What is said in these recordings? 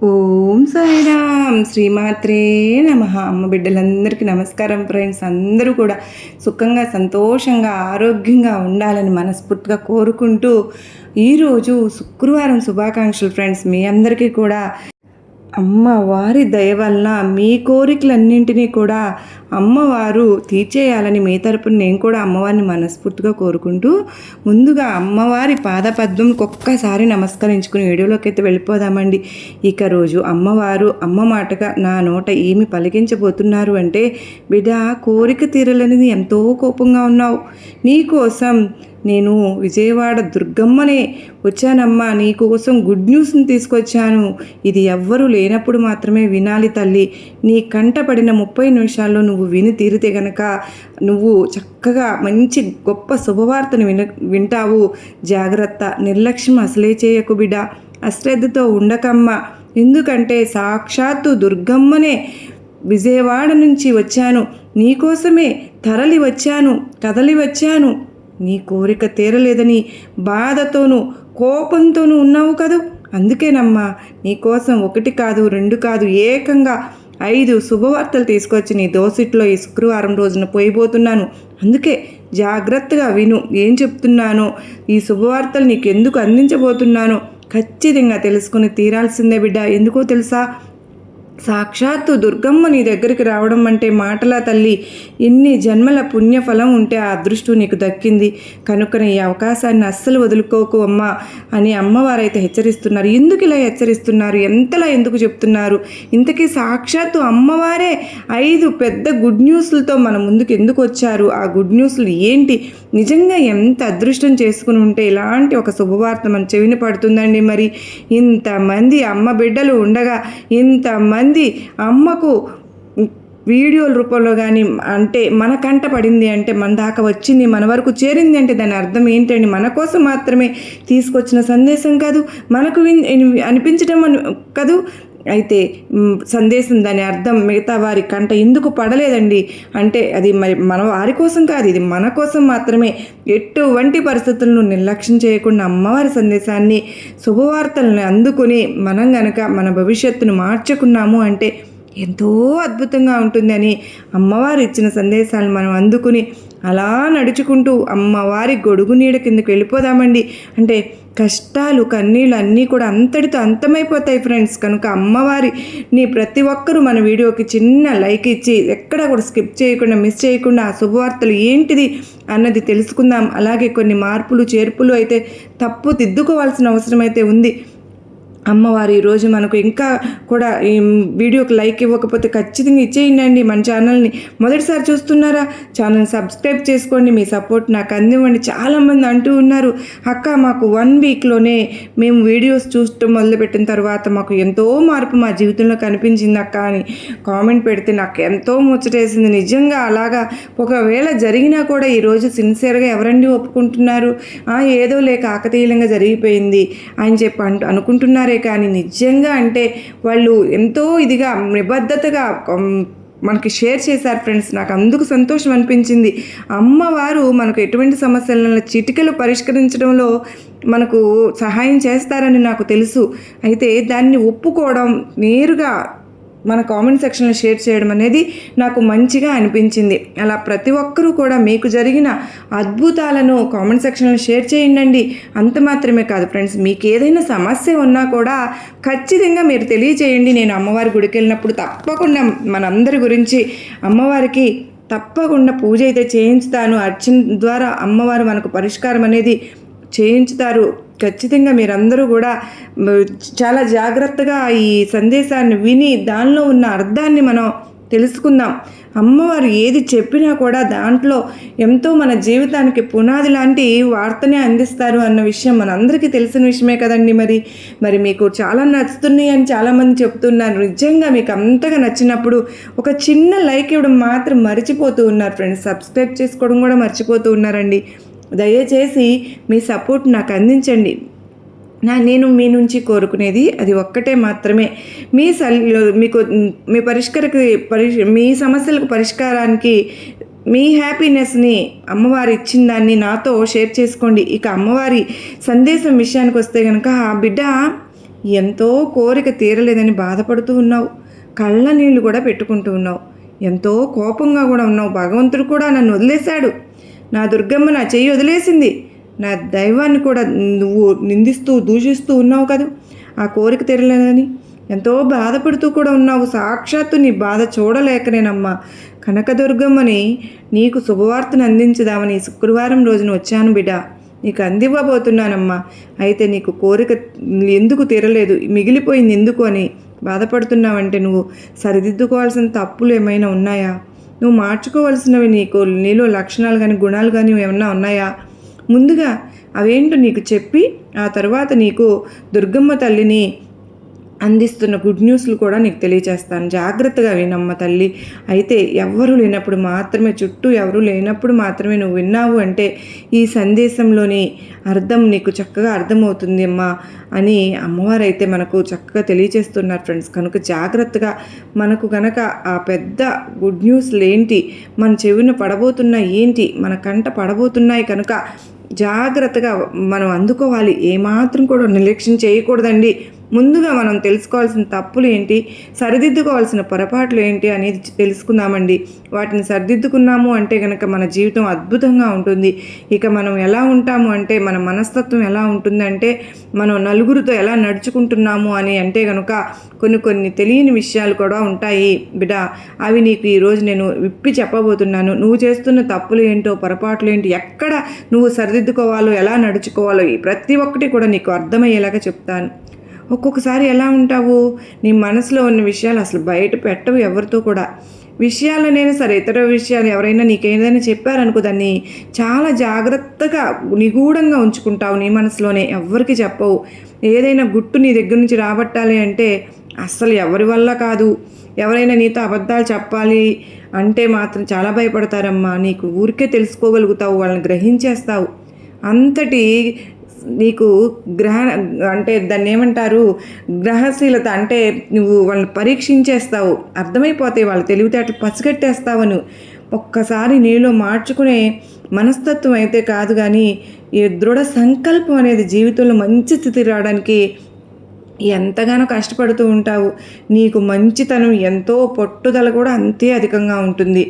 ఓం సాయిరామ్ శ్రీమాత్రే నమః. అమ్మ బిడ్డలందరికీ నమస్కారం ఫ్రెండ్స్. అందరూ కూడా సుఖంగా సంతోషంగా ఆరోగ్యంగా ఉండాలని మనస్ఫూర్తిగా కోరుకుంటూ ఈరోజు శుక్రవారం శుభాకాంక్షలు ఫ్రెండ్స్. మీ అందరికీ కూడా అమ్మవారి దయ వలన మీ కోరికలన్నింటినీ కూడా అమ్మవారు తీర్చేయాలని మీ తరపున నేను కూడా అమ్మవారిని మనస్ఫూర్తిగా కోరుకుంటూ ముందుగా అమ్మవారి పాదపద్మంకి ఒక్కసారి నమస్కరించుకుని వీడియోలోకి అయితే వెళ్ళిపోదామండి. ఇక రోజు అమ్మవారు అమ్మ మాటగా నా నోట ఏమి పలికించబోతున్నారు అంటే, బిడ్డ కోరిక తీరలేనిది ఎంతో కోపంగా ఉన్నావు, నీకోసం నేను విజయవాడ దుర్గమ్మనే వచ్చానమ్మా, నీకోసం గుడ్ న్యూస్ని తీసుకొచ్చాను. ఇది ఎవ్వరూ లేనప్పుడు మాత్రమే వినాలి తల్లి. నీ కంట పడిన 30 నిమిషాల్లో నువ్వు విని తీరితే గనక నువ్వు చక్కగా మంచి గొప్ప శుభవార్తను వింటావు. జాగ్రత్త, నిర్లక్ష్యం అసలే చేయకు బిడ్డ, అశ్రద్ధతో ఉండకమ్మా. ఎందుకంటే సాక్షాత్తు దుర్గమ్మనే విజయవాడ నుంచి వచ్చాను, నీకోసమే కదలి వచ్చాను. నీ కోరిక తీరలేదని బాధతోనూ కోపంతోనూ ఉన్నావు కదూ, అందుకేనమ్మా నీకోసం 1 కాదు 2 కాదు ఏకంగా 5 శుభవార్తలు తీసుకొచ్చి నీ దోసిట్లో ఈ శుక్రవారం రోజున పోయిపోతున్నాను. అందుకే జాగ్రత్తగా విను, ఏం చెప్తున్నానో, ఈ శుభవార్తలు నీకు ఎందుకు అందించబోతున్నానో ఖచ్చితంగా తెలుసుకుని తీరాల్సిందే బిడ్డ. ఎందుకో తెలుసా, సాక్షాత్తు దుర్గమ్మ నీ దగ్గరికి రావడం అంటే మాటలా తల్లి. ఇన్ని జన్మల పుణ్యఫలం ఉంటే ఆ అదృష్టం నీకు దక్కింది కనుక ఈ అవకాశాన్ని అస్సలు వదులుకోకు అమ్మా అని అమ్మవారైతే హెచ్చరిస్తున్నారు. ఎందుకు ఇలా హెచ్చరిస్తున్నారు, ఎంతలా ఎందుకు చెప్తున్నారు? ఇంతకీ సాక్షాత్తు అమ్మవారే 5 పెద్ద గుడ్ న్యూస్లతో మన ముందుకు ఎందుకు వచ్చారు? ఆ గుడ్ న్యూస్లు ఏంటి? నిజంగా ఎంత అదృష్టం చేసుకుని ఉంటే ఇలాంటి ఒక శుభవార్త మన చెవిని పడుతుందండి. మరి ఇంతమంది అమ్మ బిడ్డలు ఉండగా ఇంతమంది అమ్మకు వీడియోల రూపంలో కానీ అంటే మన కంట పడింది అంటే, మన దాకా వచ్చింది, మన వరకు చేరింది అంటే దాని అర్థం ఏంటండి? మన కోసం మాత్రమే తీసుకొచ్చిన సందేశం కాదు, మనకు అనిపించడం కాదు. అయితే సందేశం దాని అర్థం మిగతా వారి కంట ఎందుకు పడలేదండి అంటే అది మరి మన వారి కోసం కాదు, ఇది మన కోసం మాత్రమే. ఎటువంటి పరిస్థితులను నిర్లక్ష్యం చేయకుండా అమ్మవారి సందేశాన్ని శుభవార్తలను అందుకుని మనం గనక మన భవిష్యత్తును మార్చుకున్నాము అంటే ఎంతో అద్భుతంగా ఉంటుందని అమ్మవారు ఇచ్చిన సందేశాలను మనం అందుకుని అలా నడుచుకుంటూ అమ్మవారి గొడుగు నీడ కిందకి వెళ్ళిపోదామండి. అంటే కష్టాలు కన్నీళ్ళు అన్నీ కూడా అంతటితో అంతమైపోతాయి ఫ్రెండ్స్. కనుక అమ్మవారిని ప్రతి ఒక్కరూ మన వీడియోకి చిన్న లైక్ ఇచ్చి ఎక్కడా కూడా స్కిప్ చేయకుండా మిస్ చేయకుండా ఆ శుభవార్తలు ఏంటిది అన్నది తెలుసుకుందాం. అలాగే కొన్ని మార్పులు చేర్పులు అయితే తప్పు దిద్దుకోవాల్సిన అవసరం అయితే ఉంది. అమ్మవారు ఈరోజు మనకు ఇంకా కూడా ఈ వీడియోకి లైక్ ఇవ్వకపోతే ఖచ్చితంగా ఇచ్చేయండి. మన ఛానల్ని మొదటిసారి చూస్తున్నారా, ఛానల్ని సబ్స్క్రైబ్ చేసుకోండి. మీ సపోర్ట్ నాకు అందివ్వండి. చాలామంది అంటూ ఉన్నారు, అక్క మాకు 1 వీక్లోనే మేము వీడియోస్ చూడటం మొదలుపెట్టిన తర్వాత మాకు ఎంతో మార్పు మా జీవితంలో కనిపించింది అక్క అని కామెంట్ పెడితే నాకు ఎంతో ముచ్చటేసింది. నిజంగా అలాగా ఒకవేళ జరిగినా కూడా ఈరోజు సిన్సియర్గా ఎవరండి ఒప్పుకుంటున్నారు? ఏదో లేక కాకతీయంగా జరిగిపోయింది అని చెప్పి అనుకుంటున్నారు. కానీ నిజంగా అంటే వాళ్ళు ఎంతో ఇదిగా నిబద్ధతగా మనకి షేర్ చేశారు ఫ్రెండ్స్. నాకు అందుకు సంతోషం అనిపించింది. అమ్మవారు మనకు ఎటువంటి సమస్యలను చిటికలు పరిష్కరించడంలో మనకు సహాయం చేస్తారని నాకు తెలుసు. అయితే దాన్ని ఒప్పుకోవడం, నేరుగా మన కామెంట్ సెక్షన్లో షేర్ చేయడం అనేది నాకు మంచిగా అనిపించింది. అలా ప్రతి ఒక్కరూ కూడా మీకు జరిగిన అద్భుతాలను కామెంట్ సెక్షన్లో షేర్ చేయండి. అంత మాత్రమే కాదు ఫ్రెండ్స్, మీకు ఏదైనా సమస్య ఉన్నా కూడా ఖచ్చితంగా మీరు తెలియచేయండి. నేను అమ్మవారి గుడికి వెళ్ళినప్పుడు తప్పకుండా మనందరి గురించి అమ్మవారికి తప్పకుండా పూజ అయితే చేయించుతాను. అర్చన ద్వారా అమ్మవారు మనకు పరిష్కారం అనేది చేయించుతారు. ఖచ్చితంగా మీరందరూ కూడా చాలా జాగ్రత్తగా ఈ సందేశాన్ని విని దానిలో ఉన్న అర్థాన్ని మనం తెలుసుకుందాం. అమ్మవారు ఏది చెప్పినా కూడా దాంట్లో ఎంతో మన జీవితానికి పునాది లాంటి వార్తనే అందిస్తారు అన్న విషయం మనందరికీ తెలిసిన విషయమే కదండి. మరి మీకు చాలా నచ్చుతున్నాయి అని చాలామంది చెప్తున్నారు. నిజంగా మీకు అంతగా నచ్చినప్పుడు ఒక చిన్న లైక్ ఇవ్వడం మాత్రం మర్చిపోతూ ఉన్నారు ఫ్రెండ్స్. సబ్స్క్రైబ్ చేసుకోవడం కూడా మర్చిపోతూ ఉన్నారండి. దయచేసి మీ సపోర్ట్ నాకు అందించండి. నేను మీ నుంచి కోరుకునేది అది ఒక్కటే మాత్రమే. మీకు మీ సమస్యలకు పరిష్కారానికి మీ హ్యాపీనెస్ని అమ్మవారు ఇచ్చిన దాన్ని నాతో షేర్ చేసుకోండి. ఇక అమ్మవారి సందేశం విషయానికి వస్తే కనుక, బిడ్డ ఎంతో కోరిక తీరలేదని బాధపడుతూ ఉన్నావు, కళ్ళ నీళ్లు కూడా పెట్టుకుంటూ ఉన్నావు, ఎంతో కోపంగా కూడా ఉన్నావు. భగవంతుడు కూడా నన్ను వదిలేశాడు, నా దుర్గమ్మ నా చెయ్యి వదిలేసింది, నా దైవాన్ని కూడా నువ్వు నిందిస్తూ దూషిస్తూ ఉన్నావు కదా, ఆ కోరిక తీరలేదని ఎంతో బాధపడుతూ కూడా ఉన్నావు. సాక్షాత్తు నీ బాధ చూడలేకనేనమ్మా కనకదుర్గమ్మని నీకు శుభవార్తను అందించుదామని శుక్రవారం రోజున వచ్చాను బిడ్డ, నీకు అందివ్వబోతున్నానమ్మా. అయితే నీకు కోరిక ఎందుకు తీరలేదు, మిగిలిపోయింది ఎందుకు అని బాధపడుతున్నావంటే నువ్వు సరిదిద్దుకోవాల్సిన తప్పులు ఏమైనా ఉన్నాయా, నువ్వు మార్చుకోవాల్సినవి నీలో లక్షణాలు కానీ గుణాలు కానీ ఏమన్నా ఉన్నాయా, ముందుగా అవేంటో నీకు చెప్పి ఆ తర్వాత నీకు దుర్గమ్మ తల్లిని అందిస్తున్న గుడ్ న్యూస్లు కూడా నీకు తెలియచేస్తాను. జాగ్రత్తగా వినమ్మ తల్లి. అయితే ఎవరు లేనప్పుడు మాత్రమే, చుట్టూ ఎవరు లేనప్పుడు మాత్రమే నువ్వు విన్నావు అంటే ఈ సందేశంలోని అర్థం నీకు చక్కగా అర్థమవుతుంది అమ్మా అని అమ్మవారు అయితే మనకు చక్కగా తెలియచేస్తున్నారు ఫ్రెండ్స్. కనుక జాగ్రత్తగా మనకు కనుక ఆ పెద్ద గుడ్ న్యూస్లు ఏంటి, మన చెవిన పడబోతున్నాయి ఏంటి, మన కంట పడబోతున్నాయి కనుక జాగ్రత్తగా మనం అందుకోవాలి. ఏమాత్రం కూడా నిర్లక్ష్యం చేయకూడదండి. ముందుగా మనం తెలుసుకోవాల్సిన తప్పులు ఏంటి, సరిదిద్దుకోవాల్సిన పొరపాట్లు ఏంటి అనేది తెలుసుకుందామండి. వాటిని సరిదిద్దుకున్నాము అంటే కనుక మన జీవితం అద్భుతంగా ఉంటుంది. ఇక మనం ఎలా ఉంటాము అంటే మన మనస్తత్వం ఎలా ఉంటుందంటే మనం నలుగురితో ఎలా నడుచుకుంటున్నాము అని అంటే కనుక కొన్ని తెలియని విషయాలు కూడా ఉంటాయి బిడ్డ. అవి నీకు ఈరోజు నేను విప్పి చెప్పబోతున్నాను. నువ్వు చేస్తున్న తప్పులు ఏంటో, పొరపాట్లు ఏంటి, ఎక్కడ నువ్వు సరిదిద్దుకోవాలో, ఎలా నడుచుకోవాలో ప్రతి ఒక్కటి కూడా నీకు అర్థమయ్యేలాగా చెప్తాను. ఒక్కొక్కసారి ఎలా ఉంటావు, నీ మనసులో ఉన్న విషయాలు అసలు బయట పెట్టవు ఎవరితో కూడా. విషయాలనైనా సరే, ఇతర విషయాలు ఎవరైనా నీకేదైనా చెప్పారనుకో దాన్ని చాలా జాగ్రత్తగా నిగూఢంగా ఉంచుకుంటావు నీ మనసులోనే, ఎవరికి చెప్పవు. ఏదైనా గుట్టు నీ దగ్గర నుంచి రాబట్టాలి అంటే అస్సలు ఎవరి వల్ల కాదు. ఎవరైనా నీతో అబద్ధాలు చెప్పాలి అంటే మాత్రం చాలా భయపడతారమ్మా. నీకు ఊరికే తెలుసుకోగలుగుతావు, వాళ్ళని గ్రహించేస్తావు. అంతటి నీకు అంటే దాన్ని ఏమంటారు, గ్రహశీలత అంటే నువ్వు వాళ్ళని పరీక్షించేస్తావు, అర్థమైపోతాయి వాళ్ళ తెలివితేటలు పసిగట్టేస్తావను. ఒక్కసారి నీలో మార్చుకునే మనస్తత్వం అయితే కాదు కానీ ఈ దృఢ సంకల్పం అనేది జీవితంలో మంచి స్థితి రావడానికి ఎంతగానో కష్టపడుతూ ఉంటావు. నీకు మంచితనం ఎంతో, పట్టుదల కూడా అంతే అధికంగా ఉంటుంది.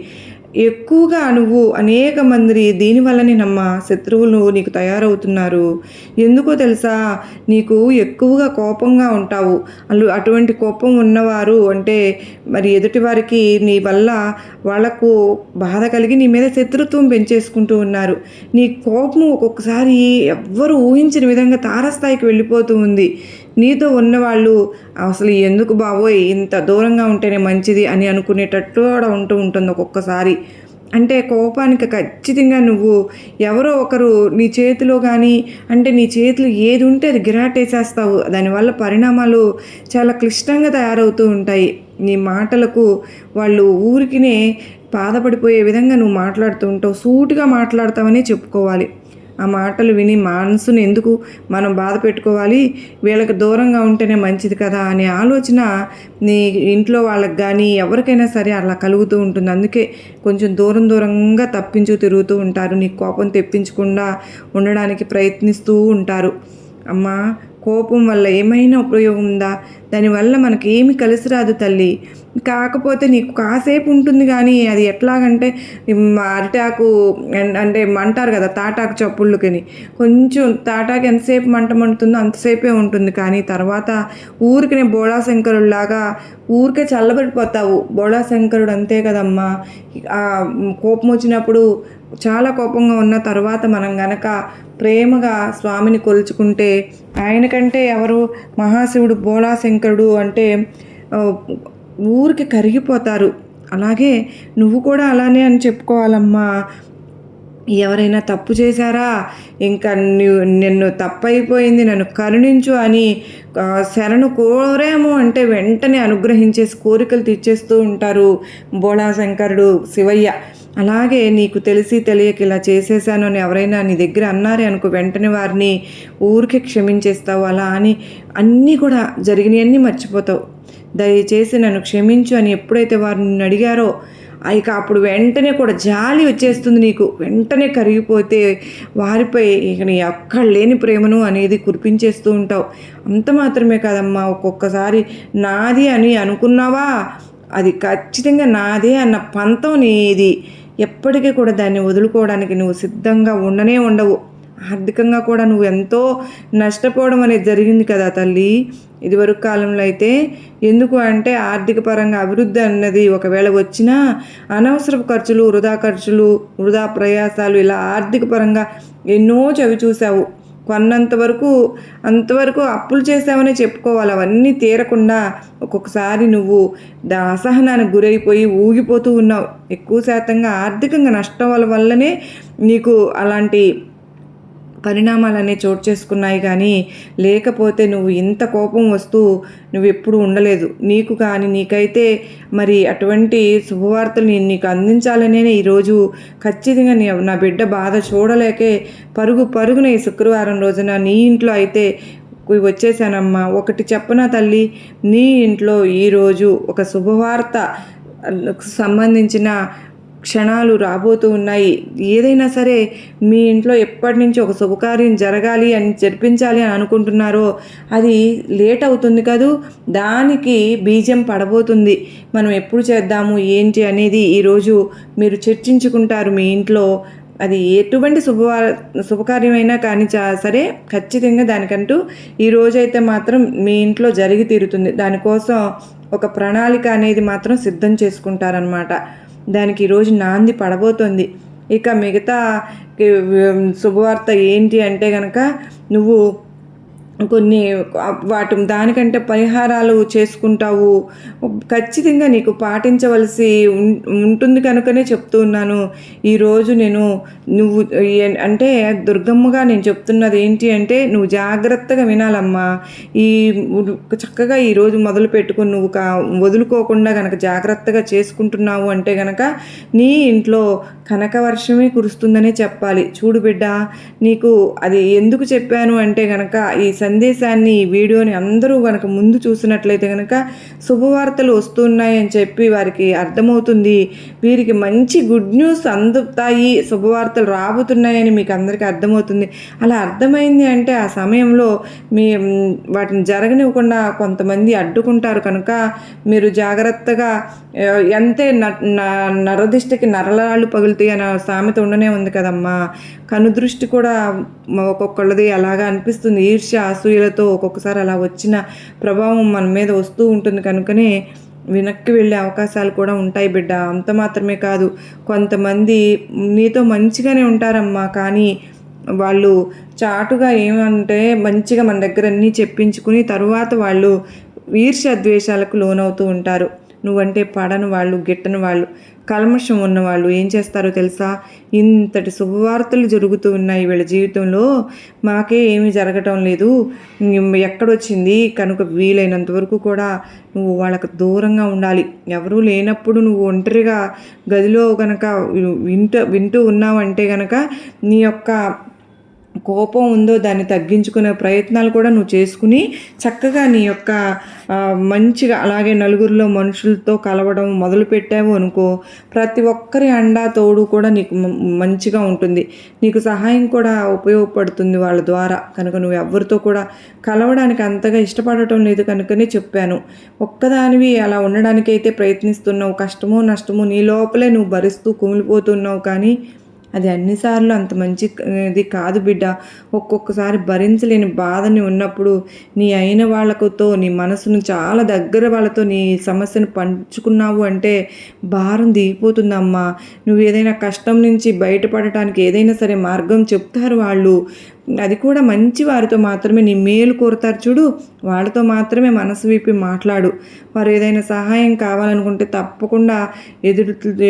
ఎక్కువగా నువ్వు అనేక మంది దీనివల్లనే శత్రువులు నీకు తయారవుతున్నారు. ఎందుకో తెలుసా, నీకు ఎక్కువగా కోపంగా ఉంటావు. అటువంటి కోపం ఉన్నవారు అంటే మరి ఎదుటివారికి నీ వల్ల వాళ్లకు బాధ కలిగి నీ మీద శత్రుత్వం పెంచేసుకుంటూ ఉన్నారు. నీ కోపం ఒక్కొక్కసారి ఎవ్వరూ ఊహించిన విధంగా తారస్థాయికి వెళ్ళిపోతూ ఉంది. నీతో ఉన్నవాళ్ళు అసలు ఎందుకు బాబోయ్ ఇంత దూరంగా ఉంటేనే మంచిది అని అనుకునేటట్టు కూడా ఉంటుంది ఒక్కొక్కసారి. అంటే కోపానికి ఖచ్చితంగా నువ్వు ఎవరో ఒకరు నీ చేతిలో కానీ అంటే నీ చేతిలో ఏది ఉంటే అది గిరాటేసేస్తావు. దానివల్ల పరిణామాలు చాలా క్లిష్టంగా తయారవుతూ ఉంటాయి. నీ మాటలకు వాళ్ళు ఊరికినే బాధపడిపోయే విధంగా నువ్వు మాట్లాడుతూ ఉంటావు. సూటిగా మాట్లాడతావనే చెప్పుకోవాలి. ఆ మాటలు విని మనసును ఎందుకు మనం బాధ పెట్టుకోవాలి, వీళ్ళకి దూరంగా ఉంటేనే మంచిది కదా అనే ఆలోచన నీ ఇంట్లో వాళ్ళకి కానీ ఎవరికైనా సరే అలా కలుగుతూ ఉంటుంది. అందుకే కొంచెం దూరంగా తప్పించు తిరుగుతూ ఉంటారు. నీ కోపం తెప్పించకుండా ఉండడానికి ప్రయత్నిస్తూ ఉంటారు. అమ్మా, కోపం వల్ల ఏమైనా ఉపయోగం ఉందా? దానివల్ల మనకి ఏమి కలిసి రాదు తల్లి. కాకపోతే నీకు కాసేపు ఉంటుంది కానీ అది ఎట్లాగంటే అరిటాకు అంటే అంటారు కదా తాటాకు చప్పుళ్ళుకని, కొంచెం తాటాకు ఎంతసేపు మంటుందో అంతసేపే ఉంటుంది. కానీ తర్వాత ఊరికనే బోళాశంకరులాగా ఊరికే చల్లబడిపోతావు. బోళాశంకరుడు అంతే కదమ్మా. కోపం వచ్చినప్పుడు చాలా కోపంగా ఉన్న తర్వాత మనం గనక ప్రేమగా స్వామిని కొలుచుకుంటే ఆయనకంటే ఎవరు మహాశివుడు బోళాశంకరుడు అంటే ఊరికి కరిగిపోతారు. అలాగే నువ్వు కూడా అలానే అని చెప్పుకోవాలమ్మా. ఎవరైనా తప్పు చేశారా, ఇంకా నిన్ను తప్పైపోయింది నన్ను కరుణించు అని శరణు కోరాము అంటే వెంటనే అనుగ్రహించేసి కోరికలు తీర్చేస్తూ ఉంటారు బోళాశంకరుడు శివయ్య. అలాగే నీకు తెలిసి తెలియక ఇలా చేసేసాను అని ఎవరైనా నీ దగ్గర అన్నారే అనుకో, వెంటనే వారిని ఊరికే క్షమించేస్తావు. అలా అని అన్నీ కూడా జరిగినవన్నీ మర్చిపోతావు. దయచేసి నన్ను క్షమించు అని ఎప్పుడైతే వారు నిన్ను అడిగారో ఇక అప్పుడు వెంటనే కూడా జాలి వచ్చేస్తుంది నీకు. వెంటనే కరిగిపోతే వారిపై ఇక నీ అక్కడ లేని ప్రేమను అనేది కురిపించేస్తూ ఉంటావు. అంత మాత్రమే కాదమ్మా, ఒక్కొక్కసారి నాది అని అనుకున్నావా, అది ఖచ్చితంగా నాదే అన్న పంతం నీది. ఎప్పటికీ కూడా దాన్ని వదులుకోవడానికి నువ్వు సిద్ధంగా ఉండవు. ఆర్థికంగా కూడా నువ్వు ఎంతో నష్టపోవడం అనేది జరిగింది కదా తల్లి. ఇదివరకు కాలంలో అయితే ఎందుకు అంటే ఆర్థిక పరంగా అభివృద్ధి అన్నది ఒకవేళ వచ్చినా అనవసరపు ఖర్చులు, వృధా ప్రయాసాలు, ఇలా ఆర్థిక పరంగా ఎన్నో చవి చూసావు. అంతవరకు అప్పులు చేసావనే చెప్పుకోవాలి. అవన్నీ తీరకుండా ఒక్కొక్కసారి నువ్వు అసహనానికి గురైపోయి ఊగిపోతూ ఉన్నావు. ఎక్కువ శాతంగా ఆర్థికంగా నష్టం వల్లనే నీకు అలాంటి పరిణామాలన్నీ చోటు చేసుకున్నాయి. కానీ లేకపోతే నువ్వు ఇంత కోపం వస్తూ నువ్వు ఎప్పుడు ఉండలేదు. నీకైతే మరి అటువంటి శుభవార్తలు నేను నీకు అందించాలనే ఈరోజు ఖచ్చితంగా నా బిడ్డ బాధ చూడలేకే పరుగున ఈ శుక్రవారం రోజున నీ ఇంట్లో అయితే వచ్చేసానమ్మా. ఒకటి చెప్పనా తల్లి, నీ ఇంట్లో ఈరోజు ఒక శుభవార్త సంబంధించిన క్షణాలు రాబోతూ ఉన్నాయి. ఏదైనా సరే మీ ఇంట్లో ఎప్పటి నుంచి ఒక శుభకార్యం జరిపించాలి అని అనుకుంటున్నారో అది లేట్ అవుతుంది కదూ, దానికి బీజం పడబోతుంది. మనం ఎప్పుడు చేద్దాము ఏంటి అనేది ఈరోజు మీరు చర్చించుకుంటారు మీ ఇంట్లో. అది ఎటువంటి శుభకార్యమైనా కానీ సరే ఖచ్చితంగా దానికంటూ ఈ రోజైతే మాత్రం మీ ఇంట్లో జరిగి తీరుతుంది. దానికోసం ఒక ప్రణాళిక అనేది మాత్రం సిద్ధం చేసుకుంటారనమాట. దానికి ఈరోజు నాంది పడబోతోంది. ఇక మిగతా శుభవార్త ఏంటి అంటే కనుక నువ్వు కొన్ని దానికంటే పరిహారాలు చేసుకుంటావు. ఖచ్చితంగా నీకు పాటించవలసి ఉంటుంది కనుకనే చెప్తూ ఉన్నాను. ఈరోజు నువ్వు అంటే దుర్గమ్మగా నేను చెప్తున్నది ఏంటి అంటే నువ్వు జాగ్రత్తగా వినాలమ్మా. చక్కగా ఈరోజు మొదలు పెట్టుకుని నువ్వు వదులుకోకుండా కనుక జాగ్రత్తగా చేసుకుంటున్నావు అంటే కనుక నీ ఇంట్లో కనకవర్షమే కురుస్తుందనే చెప్పాలి. చూడు బిడ్డ, నీకు అది ఎందుకు చెప్పాను అంటే కనుక ఈ సందేశాన్ని, ఈ వీడియోని అందరూ కనుక ముందు చూసినట్లయితే కనుక శుభవార్తలు వస్తున్నాయి అని చెప్పి వారికి అర్థమవుతుంది. వీరికి మంచి గుడ్ న్యూస్ అందుతాయి, శుభవార్తలు రాబోతున్నాయని మీకు అందరికీ అర్థమవుతుంది. అలా అర్థమైంది అంటే ఆ సమయంలో వాటిని జరగనివ్వకుండా కొంతమంది అడ్డుకుంటారు. కనుక మీరు జాగ్రత్తగా, ఎంతే నరదిష్టికి నరలాళ్ళు పగులుతాయి అనే సామెత ఉండనే ఉంది కదమ్మా. కనుదృష్టి కూడా ఒక్కొక్కళ్ళది అలాగా అనిపిస్తుంది. ఈర్ష్య, అసూయలతో ఒక్కొక్కసారి అలా వచ్చిన ప్రభావం మన మీద వస్తూ ఉంటుంది. కనుకనే వెనక్కి వెళ్ళే అవకాశాలు కూడా ఉంటాయి బిడ్డ. అంత మాత్రమే కాదు, కొంతమంది నీతో మంచిగానే ఉంటారమ్మా, కానీ వాళ్ళు చాటుగా ఏమంటే మంచిగా మన దగ్గర అన్నీ చెప్పించుకుని తరువాత వాళ్ళు ఈర్ష్య ద్వేషాలకు లోనవుతూ ఉంటారు. నువ్వంటే పడని వాళ్ళు, గిట్టని వాళ్ళు, కల్మషం ఉన్నవాళ్ళు ఏం చేస్తారో తెలుసా? ఇంతటి శుభవార్తలు జరుగుతూ ఉన్నాయి వీళ్ళ జీవితంలో, మాకే ఏమీ జరగటం లేదు, ఎక్కడొచ్చింది కనుక వీలైనంత వరకు కూడా నువ్వు వాళ్ళకు దూరంగా ఉండాలి. ఎవరూ లేనప్పుడు నువ్వు ఒంటరిగా గదిలో కనుక వింటూ ఉన్నావంటే కనుక నీ యొక్క కోపం ఉందో దాన్ని తగ్గించుకునే ప్రయత్నాలు కూడా నువ్వు చేసుకుని చక్కగా నీ యొక్క మంచిగా అలాగే నలుగురిలో మనుషులతో కలవడం మొదలుపెట్టావు అనుకో, ప్రతి ఒక్కరి అండా తోడు కూడా నీకు మంచిగా ఉంటుంది. నీకు సహాయం కూడా ఉపయోగపడుతుంది వాళ్ళ ద్వారా. కనుక నువ్వు ఎవరితో కూడా కలవడానికి అంతగా ఇష్టపడటం లేదు కనుకనే చెప్పాను. ఒక్కదానివి అలా ఉండడానికైతే ప్రయత్నిస్తున్నావు. కష్టమో నష్టమో నీ లోపలే నువ్వు భరిస్తూ కుమిలిపోతున్నావు. కానీ అది అన్నిసార్లు అంత మంచిది కాదు బిడ్డ. ఒక్కొక్కసారి భరించలేని బాధని ఉన్నప్పుడు నీ అయిన వాళ్ళతో నీ మనసును చాలా దగ్గర వాళ్ళతో నీ సమస్యను పంచుకున్నావు అంటే భారం దిగిపోతుందమ్మా. నువ్వు ఏదైనా కష్టం నుంచి బయటపడటానికి ఏదైనా సరే మార్గం చెప్తారు వాళ్ళు. అది కూడా మంచి వారితో మాత్రమే నీ మేలు కోరుతారు చూడు, వాళ్ళతో మాత్రమే మనసు విప్పి మాట్లాడు. వారు ఏదైనా సహాయం కావాలనుకుంటే తప్పకుండా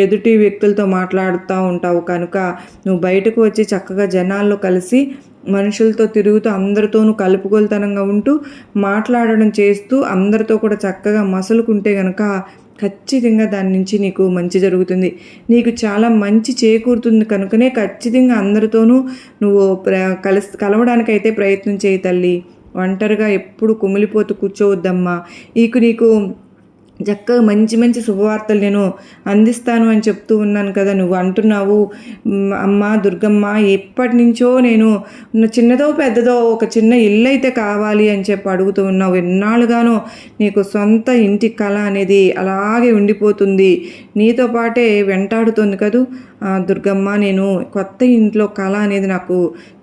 ఎదుటి వ్యక్తులతో మాట్లాడుతూ ఉంటావు. కనుక నువ్వు బయటకు వచ్చి చక్కగా జనాల్లో కలిసి మనుషులతో తిరుగుతూ అందరితోనూ కలుపుకొలతనంగా ఉంటూ మాట్లాడడం చేస్తూ అందరితో కూడా చక్కగా మసలుకుంటే కనుక ఖచ్చితంగా దాని నుంచి నీకు మంచి జరుగుతుంది. నీకు చాలా మంచి చేకూరుతుంది. కనుకనే ఖచ్చితంగా అందరితోనూ నువ్వు కలవడానికైతే ప్రయత్నం చేయి తల్లి. ఒంటరిగా ఎప్పుడు కుమిలిపోతూ కూర్చోవద్దమ్మా. నీకు చక్కగా మంచి మంచి శుభవార్తలు నేను అందిస్తాను అని చెప్తూ ఉన్నాను కదా. నువ్వు అంటున్నావు అమ్మ దుర్గమ్మ ఎప్పటి నుంచో నేను చిన్నదో పెద్దదో ఒక చిన్న ఇల్లు అయితే కావాలి అని చెప్పి అడుగుతూ ఉన్నావు. ఎన్నాళ్ళుగానో నీకు సొంత ఇంటి కళ అనేది అలాగే ఉండిపోతుంది, నీతో పాటే వెంటాడుతుంది కదూ దుర్గమ్మ. నేను కొత్త ఇంట్లో కళ అనేది నాకు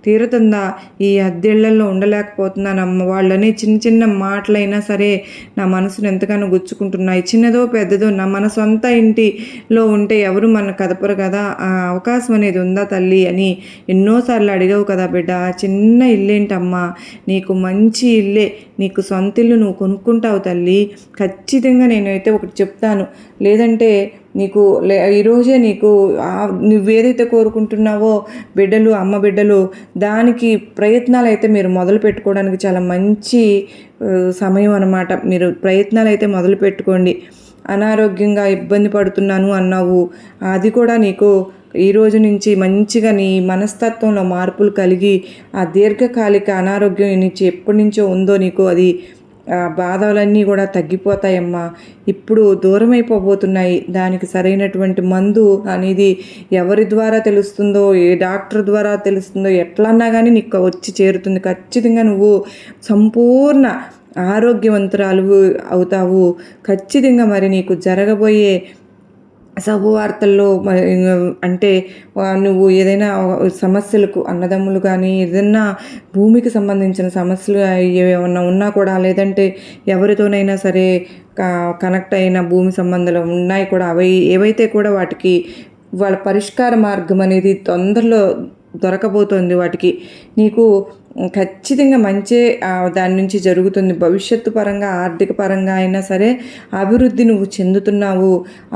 తీరుతుందా, ఈ అద్దెళ్లలో ఉండలేకపోతున్నానమ్మ. వాళ్ళని చిన్న చిన్న మాటలైనా సరే నా మనసును ఎంతగానో గుచ్చుకుంటున్నాయి. చిన్నదో పెద్దదో మన సొంత ఇంటిలో ఉంటే ఎవరు మన కదపరు కదా, ఆ అవకాశం అనేది ఉందా తల్లి అని ఎన్నోసార్లు అడిగావు కదా బిడ్డ. చిన్న ఇల్లేంటమ్మా, నీకు మంచి ఇల్లే, నీకు సొంత ఇల్లు నువ్వు కొనుక్కుంటావు తల్లి. ఖచ్చితంగా నేనైతే ఒకటి చెప్తాను, లేదంటే నీకు ఈరోజే నీకు నువ్వేదైతే కోరుకుంటున్నావో బిడ్డలు, అమ్మ బిడ్డలు, దానికి ప్రయత్నాలు అయితే మీరు మొదలు పెట్టుకోవడానికి చాలా మంచి సమయం అన్నమాట. మీరు ప్రయత్నాలు అయితే మొదలు పెట్టుకోండి. అనారోగ్యంగా ఇబ్బంది పడుతున్నాను అన్నావు, అది కూడా నీకు ఈ రోజు నుంచి మంచిగా నీ మనస్తత్వంలో మార్పులు కలిగి ఆ దీర్ఘకాలిక అనారోగ్యం నుంచి ఎప్పటి నుంచో ఉందో నీకు అది బాధలన్నీ కూడా తగ్గిపోతాయమ్మా. ఇప్పుడు దూరం అయిపోబోతున్నాయి. దానికి సరైనటువంటి మందు అనేది ఎవరి ద్వారా తెలుస్తుందో, ఏ డాక్టర్ ద్వారా తెలుస్తుందో, ఎట్లన్నా కానీ నీకు వచ్చి చేరుతుంది. ఖచ్చితంగా నువ్వు సంపూర్ణ ఆరోగ్యవంతురాలు అవుతావు. ఖచ్చితంగా మరి నీకు జరగబోయే శుభవార్తల్లో అంటే నువ్వు ఏదైనా సమస్యలకు అన్నదమ్ములు కానీ ఏదైనా భూమికి సంబంధించిన సమస్యలు ఏమన్నా ఉన్నా కూడా, లేదంటే ఎవరితోనైనా సరే కనెక్ట్ అయిన భూమి సంబంధాలు ఉన్నాయి కూడా, ఏవైతే కూడా వాటికి వాళ్ళ పరిష్కార మార్గం అనేది తొందరలో దొరకబోతోంది. వాటికి నీకు ఖచ్చితంగా మంచి దాని నుంచి జరుగుతుంది. భవిష్యత్తు పరంగా, ఆర్థిక పరంగా అయినా సరే అభివృద్ధి నువ్వు చెందుతున్నావు.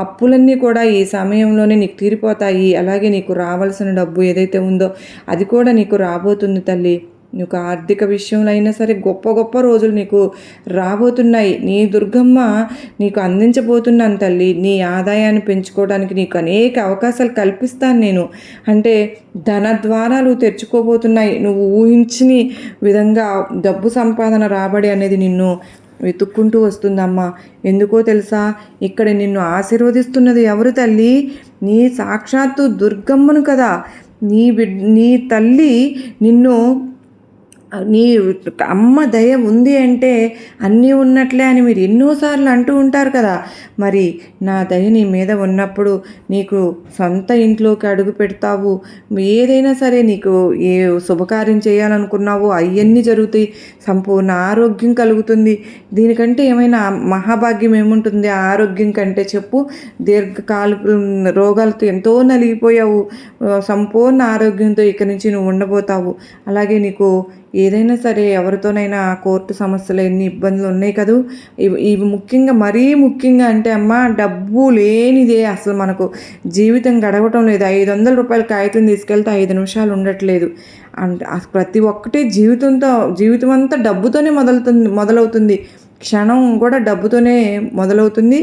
అప్పులన్నీ కూడా ఈ సమయంలోనే నీకు తీరిపోతాయి. అలాగే నీకు రావాల్సిన డబ్బు ఏదైతే ఉందో అది కూడా నీకు రాబోతుంది తల్లి. నీకు ఆర్థిక విషయంలో అయినా సరే గొప్ప గొప్ప రోజులు నీకు రాబోతున్నాయి. నీ దుర్గమ్మ నీకు అందించబోతున్నాను తల్లి. నీ ఆదాయాన్ని పెంచుకోవడానికి నీకు అనేక అవకాశాలు కల్పిస్తాను నేను. అంటే ధన ద్వారాలు తెరుచుకోబోతున్నాయి. నువ్వు ఊహించని విధంగా డబ్బు సంపాదన రాబడి అనేది నిన్ను వెతుక్కుంటూ వస్తుందమ్మా. ఎందుకో తెలుసా, ఇక్కడ నిన్ను ఆశీర్వదిస్తున్నది ఎవరు తల్లి? నీ సాక్షాత్తు దుర్గమ్మను కదా. నీ తల్లి నిన్ను, నీ అమ్మ దయ ఉంది అంటే అన్నీ ఉన్నట్లే అని మీరు ఎన్నోసార్లు అంటూ ఉంటారు కదా. మరి నా దయ నీ మీద ఉన్నప్పుడు నీకు సొంత ఇంట్లోకి అడుగు పెడతావు. ఏదైనా సరే నీకు ఏ శుభకార్యం చేయాలనుకున్నావో అవన్నీ జరుగుతాయి. సంపూర్ణ ఆరోగ్యం కలుగుతుంది. దీనికంటే ఏమైనా మహాభాగ్యం ఏముంటుంది ఆరోగ్యం కంటే చెప్పు? దీర్ఘకాల రోగాలతో ఎంతో నలిగిపోయావు. సంపూర్ణ ఆరోగ్యంతో ఇక్కడి నుంచి నువ్వు ఉండబోతావు. అలాగే నీకు ఏదైనా సరే ఎవరితోనైనా కోర్టు సమస్యలు ఎన్ని ఇబ్బందులు ఉన్నాయి కదూ. ఇవి ముఖ్యంగా, మరీ ముఖ్యంగా అంటే అమ్మ, డబ్బు లేనిదే అసలు మనకు జీవితం గడవటం లేదు. 500 రూపాయల కాగితం తీసుకెళ్తే 5 నిమిషాలు ఉండట్లేదు. అంటే ప్రతి ఒక్కటి జీవితం అంతా డబ్బుతోనే మొదలవుతుంది. క్షణం కూడా డబ్బుతోనే మొదలవుతుంది.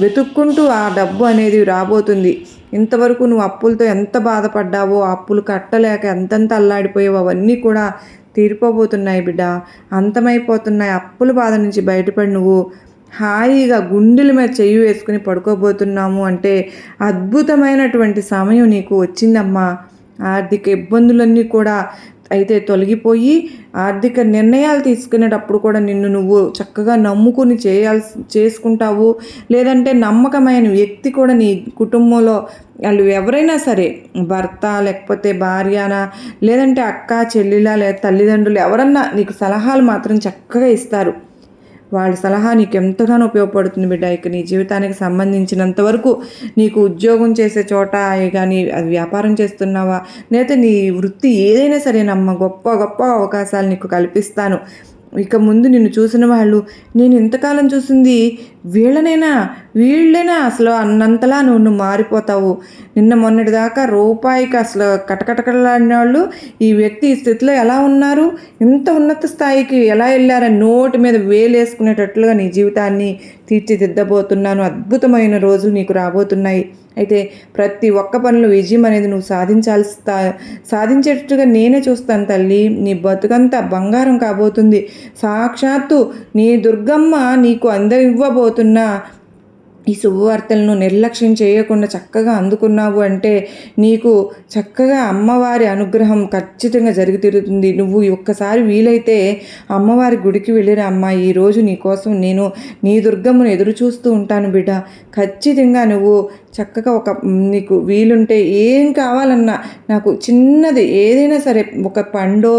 వెతుక్కుంటూ ఆ డబ్బు అనేది రాబోతుంది. ఇంతవరకు నువ్వు అప్పులతో ఎంత బాధపడ్డావో, అప్పులు కట్టలేక ఎంతెంత అల్లాడిపోయావో అవన్నీ కూడా తీరిపోబోతున్నాయి బిడ్డ. అంతమైపోతున్నాయి. అప్పుల బాధ నుంచి బయటపడి నువ్వు హాయిగా గుండెల మీద చెయ్యి వేసుకుని పడుకోబోతున్నాము అంటే అద్భుతమైనటువంటి సమయం నీకు వచ్చిందమ్మా. ఆర్థిక ఇబ్బందులన్నీ కూడా అయితే తొలగిపోయి ఆర్థిక నిర్ణయాలు తీసుకునేటప్పుడు కూడా నిన్ను నువ్వు చక్కగా నమ్ముకుని చేసుకుంటావు. లేదంటే నమ్మకమైన వ్యక్తి కూడా నీ కుటుంబంలో వాళ్ళు ఎవరైనా సరే, భర్త లేకపోతే భార్యనా, లేదంటే అక్క చెల్లిలా, లేదా తల్లిదండ్రులు ఎవరన్నా నీకు సలహాలు మాత్రం చక్కగా ఇస్తారు. వాళ్ళ సలహా నీకు ఎంతగానో ఉపయోగపడుతుంది బిడ్డ. ఇక నీ జీవితానికి సంబంధించినంత వరకు నీకు ఉద్యోగం చేసే చోట కానీ, అది వ్యాపారం చేస్తున్నావా, లేదా నీ వృత్తి ఏదైనా సరేనమ్మా, గొప్ప గొప్ప అవకాశాలు నీకు కల్పిస్తాను. ఇక ముందు నిన్ను చూసిన వాళ్ళు, నేను ఇంతకాలం చూసింది వీళ్ళైనా అసలు అన్నంతలా నువ్వు మారిపోతావు. నిన్న మొన్నటి దాకా రూపాయికి అసలు కటకటకలాడిన వాళ్ళు ఈ వ్యక్తి ఈ స్థితిలో ఎలా ఉన్నారు, ఇంత ఉన్నత స్థాయికి ఎలా వెళ్ళారని నోటి మీద వేలేసుకునేటట్లుగా నీ జీవితాన్ని తీర్చిదిద్దబోతున్నాను. అద్భుతమైన రోజులు నీకు రాబోతున్నాయి. అయితే ప్రతి ఒక్క పనిలో విజయం అనేది నువ్వు సాధించేటట్టుగా నేనే చూస్తాను తల్లి. నీ బతుకంతా బంగారం కాబోతుంది. సాక్షాత్తు నీ దుర్గమ్మ నీకు అందరివ్వబోతున్న ఈ శుభవార్తలను నిర్లక్ష్యం చేయకుండా చక్కగా అందుకున్నావు అంటే నీకు చక్కగా అమ్మవారి అనుగ్రహం ఖచ్చితంగా జరిగి తీరుతుంది. నువ్వు ఒక్కసారి వీలైతే అమ్మవారి గుడికి వెళ్ళిరా అమ్మ, ఈరోజు నీకోసం నేను నీ దుర్గమ్మను ఎదురు చూస్తూ ఉంటాను బిడ్డ. ఖచ్చితంగా నువ్వు చక్కగా నీకు వీలుంటే ఏం కావాలన్నా నాకు చిన్నది ఏదైనా సరే, ఒక పండో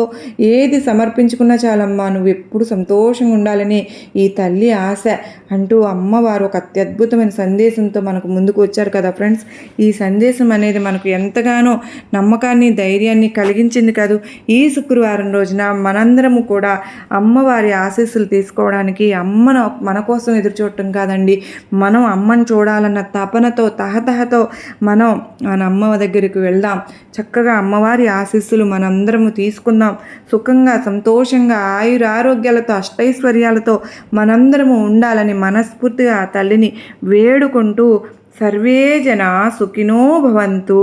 ఏది సమర్పించుకున్నా చాలమ్మా, నువ్వు ఎప్పుడు సంతోషంగా ఉండాలని ఈ తల్లి ఆశ అంటూ అమ్మవారు ఒక అత్యద్భుతమైన సందేశంతో మనకు ముందుకు వచ్చారు కదా ఫ్రెండ్స్. ఈ సందేశం అనేది మనకు ఎంతగానో నమ్మకాన్ని ధైర్యాన్ని కలిగించింది కాదు. ఈ శుక్రవారం రోజున మనందరము కూడా అమ్మవారి ఆశీస్సులు తీసుకోవడానికి అమ్మను మన కోసం ఎదురు చూడటం కాదండి, మనం అమ్మను చూడాలన్న తపనతో తహతహతో మనం మన అమ్మ దగ్గరికి వెళ్దాం. చక్కగా అమ్మవారి ఆశీస్సులు మనందరము తీసుకుందాం. సుఖంగా సంతోషంగా ఆయురారోగ్యాలతో అష్టైశ్వర్యాలతో మనందరము ఉండాలని మనస్ఫూర్తిగా ఆ తల్లిని వేడుకుంటూ సర్వే జనా సుఖినో భవంతు.